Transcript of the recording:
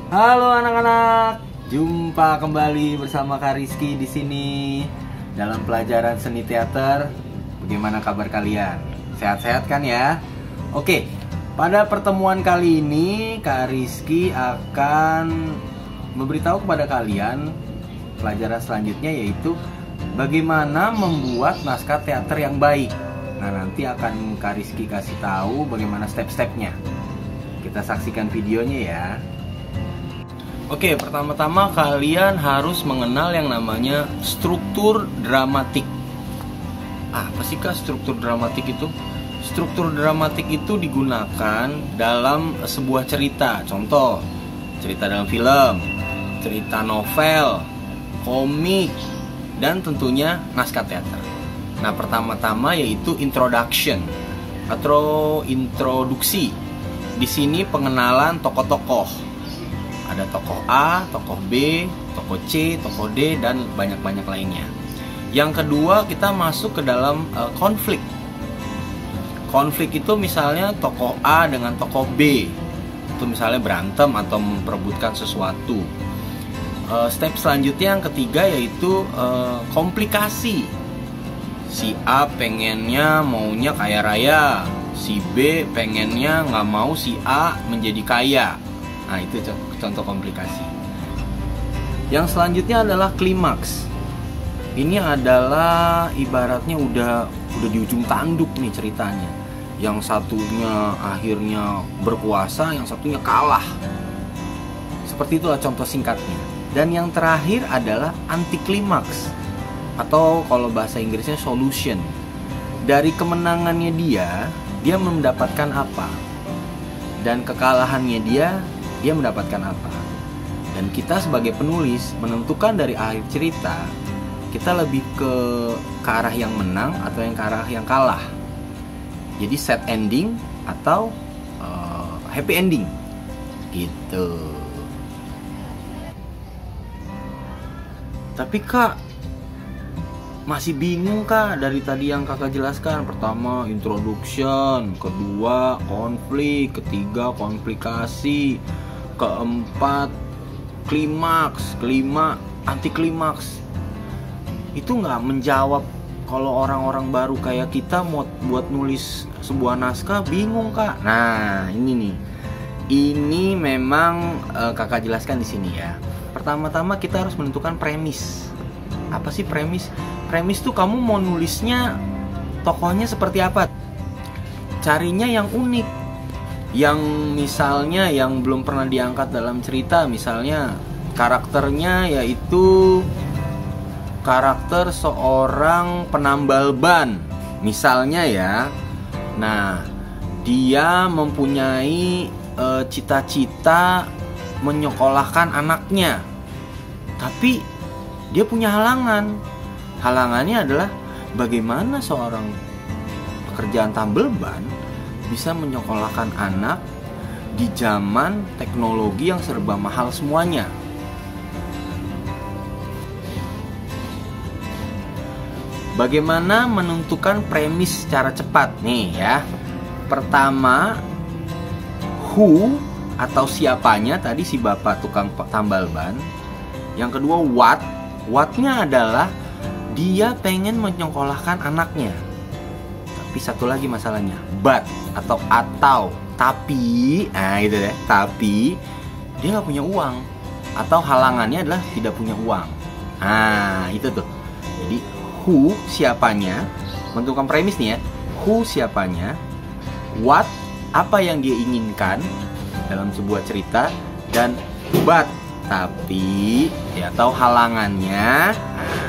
Halo anak-anak, jumpa kembali bersama Kak Rizky di sini dalam pelajaran seni teater. Bagaimana kabar kalian? Sehat-sehat kan ya? Oke, pada pertemuan kali ini Kak Rizky akan memberitahu kepada kalian pelajaran selanjutnya, yaitu bagaimana membuat naskah teater yang baik. Nah, nanti akan Kak Rizky kasih tahu bagaimana step-stepnya. Kita saksikan videonya ya. Oke, pertama-tama kalian harus mengenal yang namanya struktur dramatik. Apa sih Kak struktur dramatik itu? Struktur dramatik itu digunakan dalam sebuah cerita. Contoh, cerita dalam film, cerita novel, komik, dan tentunya naskah teater. Nah, pertama-tama yaitu introduction atau introduksi. Di sini pengenalan tokoh-tokoh. Ada tokoh A, tokoh B, tokoh C, tokoh D, dan banyak-banyak lainnya. Yang kedua, kita masuk ke dalam konflik. Konflik itu misalnya tokoh A dengan tokoh B. Itu misalnya berantem atau memperebutkan sesuatu. Step selanjutnya yang ketiga yaitu komplikasi. Si A pengennya maunya kaya raya, si B pengennya nggak mau si A menjadi kaya. Nah, itu contoh komplikasi. Yang selanjutnya adalah klimaks. Ini adalah ibaratnya udah di ujung tanduk nih ceritanya. Yang satunya akhirnya berkuasa, yang satunya kalah. Seperti itulah contoh singkatnya. Dan yang terakhir adalah anti klimaks, atau kalau bahasa Inggrisnya solution. Dari kemenangannya dia mendapatkan apa? Dan kekalahannya dia mendapatkan apa? Dan kita sebagai penulis menentukan dari akhir cerita, kita lebih ke arah yang menang atau yang ke arah yang kalah. Jadi sad ending atau happy ending gitu. Tapi Kak, masih bingung Kak dari tadi yang Kakak jelaskan. Pertama introduction, kedua konflik, ketiga komplikasi, keempat klimaks, kelima anti klimaks. Itu nggak menjawab kalau orang-orang baru kayak kita mau buat nulis sebuah naskah, bingung Kak. Nah, ini nih. Ini memang Kakak jelaskan di sini ya. Pertama-tama kita harus menentukan premis. Apa sih premis? Premis tuh kamu mau nulisnya tokohnya seperti apa? Carinya yang unik. Yang misalnya yang belum pernah diangkat dalam cerita, misalnya karakternya yaitu karakter seorang penambal ban, misalnya ya. Nah, dia mempunyai cita-cita menyekolahkan anaknya, tapi dia punya halangan. Halangannya adalah bagaimana seorang pekerjaan tambal ban bisa menyekolahkan anak di zaman teknologi yang serba mahal semuanya. Bagaimana menentukan premis secara cepat nih ya. Pertama, who atau siapanya, tadi si bapak tukang tambal ban. Yang kedua what. What-nya adalah dia pengen menyekolahkan anaknya. Tapi satu lagi masalahnya, but atau tapi, nah itu deh, tapi dia nggak punya uang, atau halangannya adalah tidak punya uang. Nah itu tuh. Jadi who siapanya, menentukan premis nih ya. Who siapanya, what apa yang dia inginkan dalam sebuah cerita, dan but tapi ya atau halangannya. Nah,